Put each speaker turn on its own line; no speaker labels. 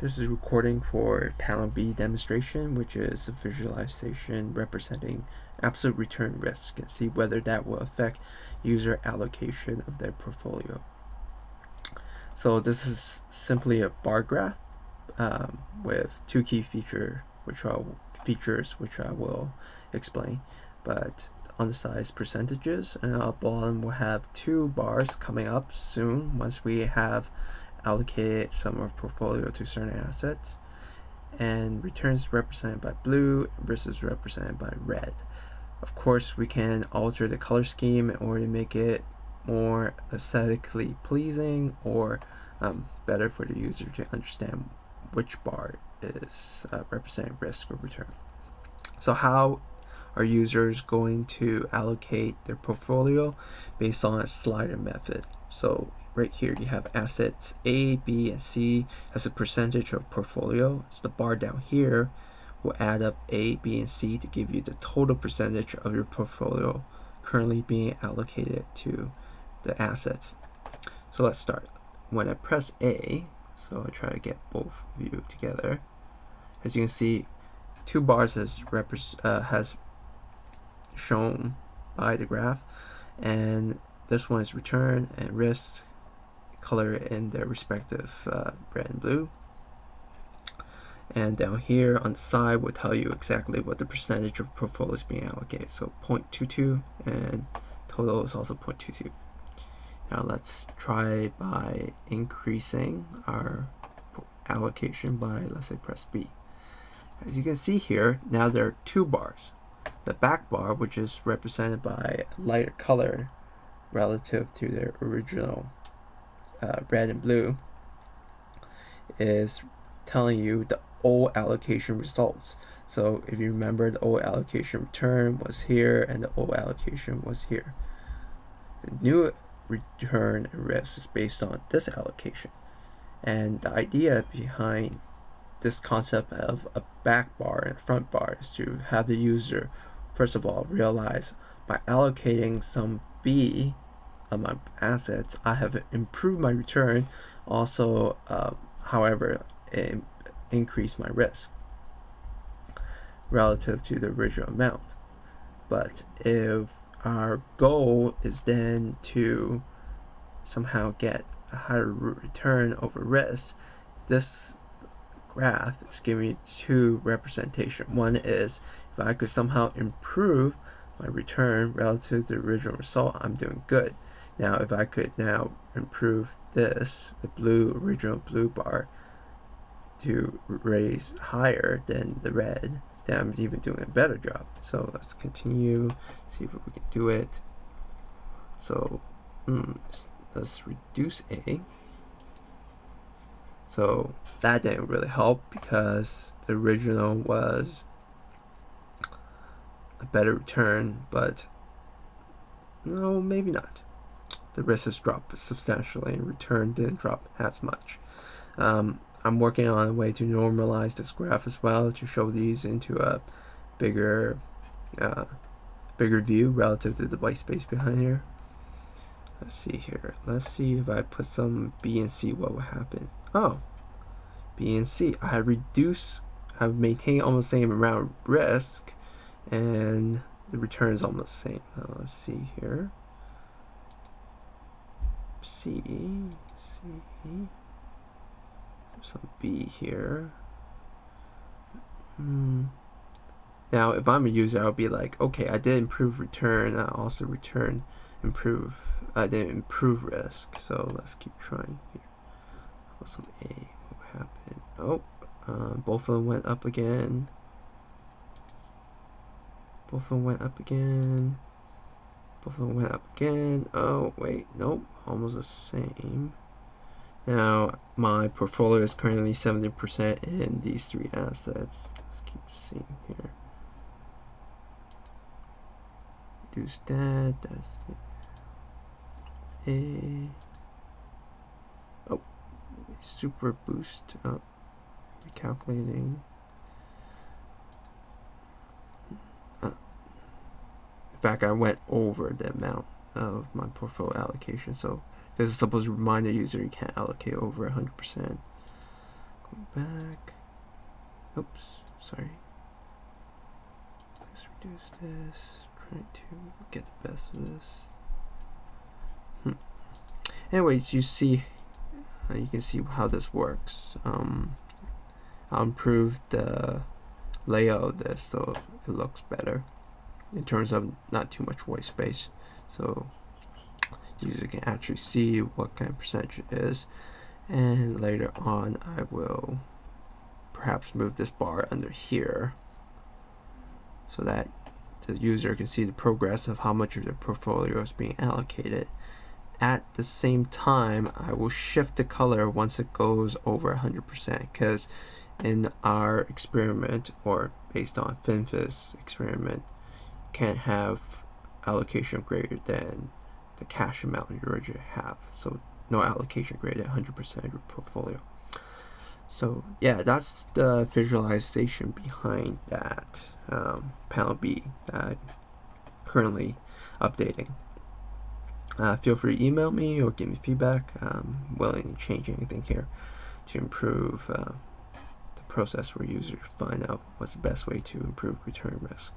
This is a recording for Panel B demonstration, which is a visualization representing absolute return risk and see whether that will affect user allocation of their portfolio. So this is simply a bar graph with two key features, which I will explain. But on the side is percentages, and on the bottom we'll have two bars coming up soon once we have allocated some of our portfolio to certain assets, and returns represented by blue versus represented by red. Of course, we can alter the color scheme in order to make it more aesthetically pleasing or better for the user to understand which bar is representing risk or return. So how are users going to allocate their portfolio? Based on a slider method. So right here you have assets A, B, and C as a percentage of portfolio. So the bar down here will add up A, B, and C to give you the total percentage of your portfolio currently being allocated to the assets. So let's start. When I press A, so I try to get both of you together, as you can see, two bars has shown by the graph, and this one is return and risk, color in their respective red and blue. And down here on the side will tell you exactly what the percentage of portfolio is being allocated. So 0.22, and total is also 0.22. Now let's try by increasing our allocation by, let's say, press B. As you can see here, now there are two bars. The back bar, which is represented by a lighter color relative to their original red and blue, is telling you the old allocation results. So if you remember, the old allocation return was here and the old allocation was here. The new return and risk is based on this allocation. And the idea behind this concept of a back bar and a front bar is to have the user, first of all, realize by allocating some B of my assets, I have improved my return, also, however, increased my risk relative to the original amount. But if our goal is then to somehow get a higher return over risk, this graph is giving me two representation. One is if I could somehow improve my return relative to the original result, I'm doing good. Now if I could now improve this, the original blue bar, to raise higher than the red, then I'm even doing a better job. So let's continue, see if we can do it. So let's reduce A. So that didn't really help because the original was a better return, but no, maybe not. The risk has dropped substantially and return didn't drop as much. I'm working on a way to normalize this graph as well to show these into a bigger view relative to the white space behind here. Let's see here. Let's see if I put some B and C, what will happen. Oh, B and C. I have maintained almost the same amount of risk, and the return is almost the same. Let's see here. C, some B here. Now, if I'm a user, I'll be like, okay, I did improve return. I also I didn't improve risk. So let's keep trying here. Some A, what happened? Oh, both of them went up again. Both of them went up again. Both of them went up again. Oh, wait, nope, almost the same. Now, my portfolio is currently 70% in these three assets. Let's keep seeing here. Reduce that. That's A. Oh, super boost up. Recalculating. In fact, I went over the amount of my portfolio allocation. So this is supposed to remind the user you can't allocate over 100%. Go back. Oops, sorry. Let's reduce this. Trying to get the best of this. Anyways, you can see how this works. I'll improve the layout of this so it looks better in terms of not too much white space, so user can actually see what kind of percentage it is. And later on I will perhaps move this bar under here so that the user can see the progress of how much of their portfolio is being allocated. At the same time, I will shift the color once it goes over 100%, because in our experiment, or based on FinFES experiment, you can't have allocation greater than the cash amount you already have. So no allocation greater than 100% of your portfolio. So yeah, that's the visualization behind that panel B that I'm currently updating. Feel free to email me or give me feedback. I'm willing to change anything here to improve the process where users find out what's the best way to improve return risk.